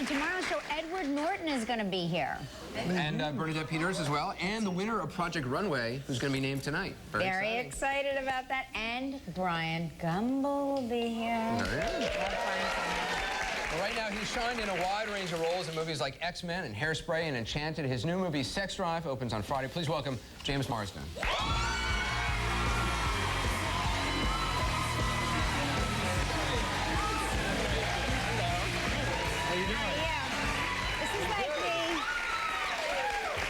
on tomorrow's show, Edward Norton is going to be here. And Bernadette Peters as well. And the winner of Project Runway, who's going to be named tonight. Very excited about that. And Brian Gumble will be here. Well, right now, he's shined in a wide range of roles in movies like X-Men and Hairspray and Enchanted. His new movie, Sex Drive, opens on Friday. Please welcome James Marsden. How you doing? This is like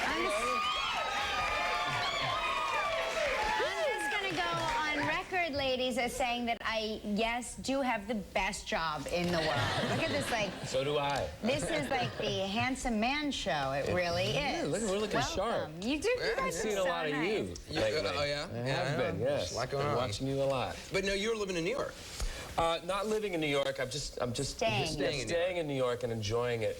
I'm just going to go on record, ladies, as saying that I, yes, do have the best job in the world. Look at this, like... So do I. This is like the handsome man show. It really is. Yeah, we're looking sharp. You do. You guys I've seen a lot of you lately. Oh, yeah? I have been, yes. A lot going I've been on. watching you a lot. But no, you're living in New York. Not living in New York. I'm just staying in New York and enjoying it.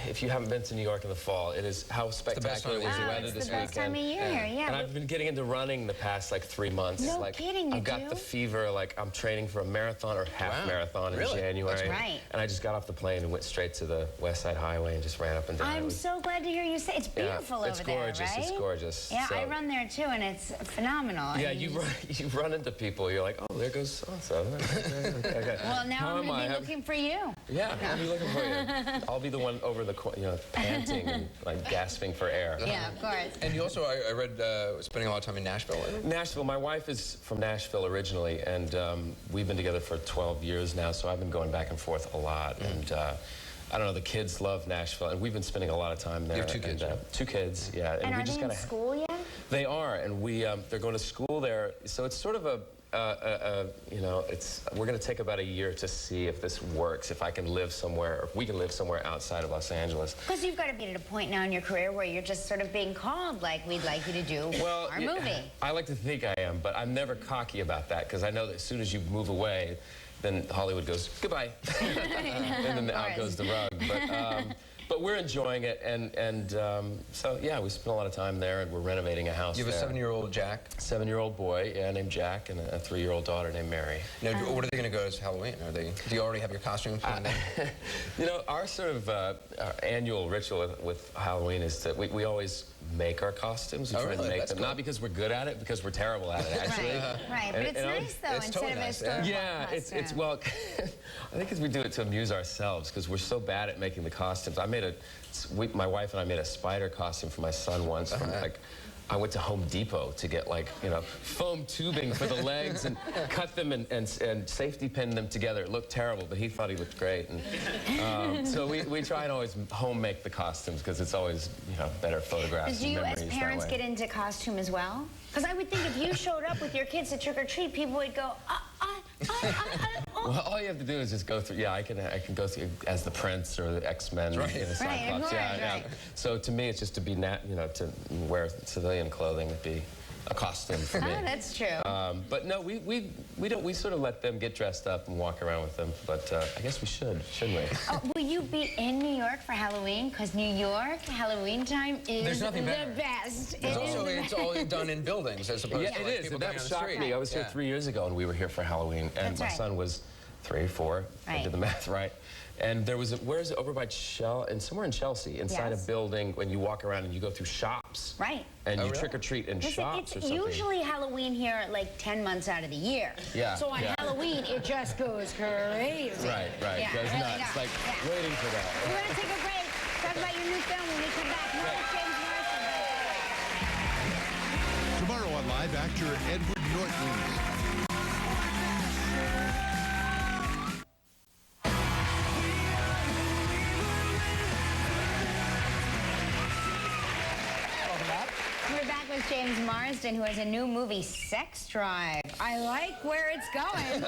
If you haven't been to New York in the fall, it is how spectacular was the weather this weekend. It's the best time of year here, yeah. And I've been getting into running the past like 3 months. No kidding, you I've got the fever. Like I'm training for a marathon or half marathon in January. That's right. And I just got off the plane and went straight to the West Side Highway and just ran up and down. I'm so glad to hear you say it's beautiful over there, right? It's gorgeous. Yeah, I run there too, and it's phenomenal. Yeah, you run into people. You're like, oh, there goes so-and-so. Okay. Well, now I'm going to be looking for you. Yeah, I'll be looking for you. I'll be the one over the, panting and like gasping for air. Yeah, of course. And you also, I read, spending a lot of time in Nashville. Nashville. My wife is from Nashville originally, and we've been together for 12 years now, so I've been going back and forth a lot. And I don't know, the kids love Nashville, and we've been spending a lot of time there. You have 2 kids, right? 2 kids, yeah. And are they in school yet? They are, and they're going to school there. So it's sort of we're going to take about a year to see if this works, if I can live somewhere, or if we can live somewhere outside of Los Angeles. Because you've got to be at a point now in your career where you're just sort of being called, like, we'd like you to do our movie. I like to think I am, but I'm never cocky about that, because I know that as soon as you move away, then Hollywood goes, goodbye. And then out goes the rug. But we're enjoying it, and so, yeah, we spent a lot of time there, and we're renovating a house. You have a 7-year-old Jack? 7-year-old boy, named Jack, and a 3-year-old daughter named Mary. Now, what are they going to go as Halloween? Do you already have your costumes planned? Our sort of our annual ritual with Halloween is that we always make our costumes. We try to make them, not because we're good at it, because we're terrible at it, actually. Right, but it's nice, though, instead of a historical it's well, I think because we do it to amuse ourselves, because we're so bad at making the costumes. My wife and I made a spider costume for my son once from I went to Home Depot to get foam tubing for the legs and cut them and safety pin them together. It looked terrible, but he thought he looked great. And so we try and always home make the costumes because it's always better photographs. Do you as parents get into costume as well? Because I would think if you showed up with your kids to trick or treat, people would go, Well, all you have to do is just go through. Yeah, I can go through as the Prince or the X-Men, the Cyclops. Yeah. So to me, it's just to be to wear civilian clothing would be a costume for me. Oh, that's true. But no, we sort of let them get dressed up and walk around with them. But I guess we shouldn't we? Will you be in New York for Halloween? Because New York Halloween time is the best. It's all done in buildings as opposed to it is. That shocked me. I was here 3 years ago, and we were here for Halloween, and my son was 3 or 4. I did the math right. And there was where is it, over by somewhere in Chelsea, inside a building, when you walk around and you go through shops. Right. And you trick or treat in shops or something. It's usually Halloween here like 10 months out of the year. Yeah. So on Halloween, it just goes crazy. Right. It goes nuts. It's like waiting for that. We're going to take a break. Talk about your new film when we come back. More with James Marsden. Tomorrow on Live, actor Edward Norton. James Marsden, who has a new movie, Sex Drive. I like where it's going.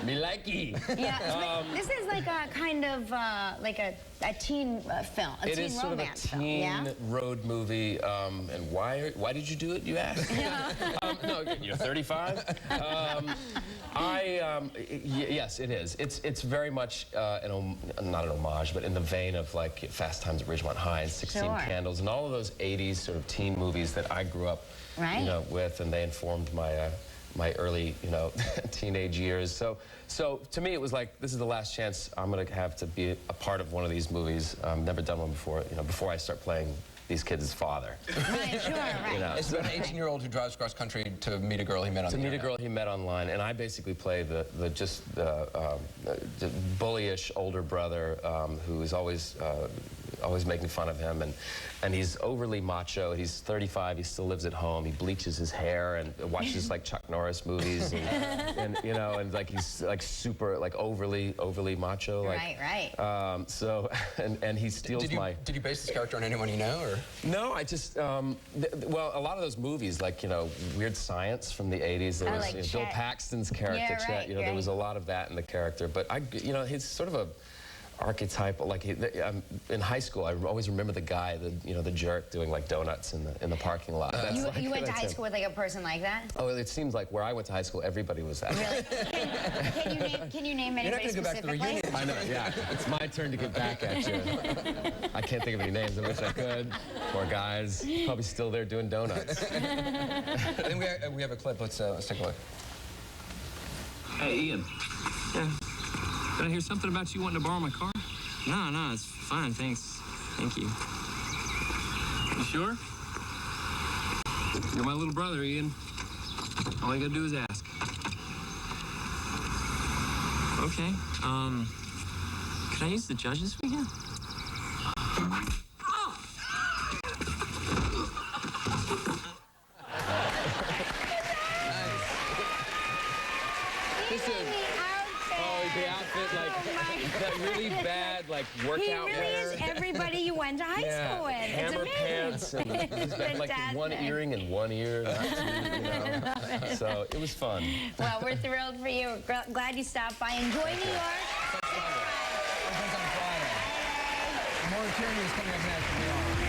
Me likey. Yeah, this is like a kind of like a teen film, a teen romance film. It is sort of a teen road movie. And why did you do it, you ask? No, you're 35. Yes, it is. It's very much not an homage, but in the vein of like Fast Times at Ridgemont High and 16 Candles and all of those 80s sort of teen movies that I grew up with, and they informed my my early, you know, teenage years. So to me, it was like, this is the last chance I'm going to have to be a part of one of these movies. Never done one before, you know, before I start playing these kids' father. Right, sure, right. You know, It's about an 18-year-old who drives cross country to meet a girl he met on the internet. To meet a girl he met online, and I basically play the bullyish older brother who is always making fun of him, and he's overly macho. He's 35. He still lives at home. He bleaches his hair and watches like Chuck Norris movies, and you know, and like he's like super like overly macho. Like, Right. So and he steals my. Did you base this character on anyone you know, or? No, I just, well, a lot of those movies, like, you know, Weird Science from the 80s, there was like you know, Bill Paxton's character, Yeah, right, Chet, you know, there was a lot of that in the character. But, you know, he's sort of a archetype, like, in high school, I always remember the guy, you know, the jerk doing, like, donuts in the parking lot. You went to high school with, like, a person like that? Oh, it seems like where I went to high school, everybody was that. Really? Can you name anybody You're not going to go back to the specifically? reunion. I know, yeah. It's my turn to get back at you. I can't think of any names. I wish I could. Poor guys. Probably still there doing donuts. I think we have a clip. Let's take a look. Hey, Ian. Yeah. Did I hear something about you wanting to borrow my car? No, it's fine, thanks. Thank you. You sure? You're my little brother, Ian. All you gotta do is ask. Okay, can I use the judge this weekend? The outfit, like, that really bad, like, workout He really wear. is everybody you went to high school with. Hammer pants, and he's got, like, one earring in one ear, not two, you know. So it was fun. Well, we're thrilled for you. We're glad you stopped by. Enjoy New York. More tyranny is coming up next.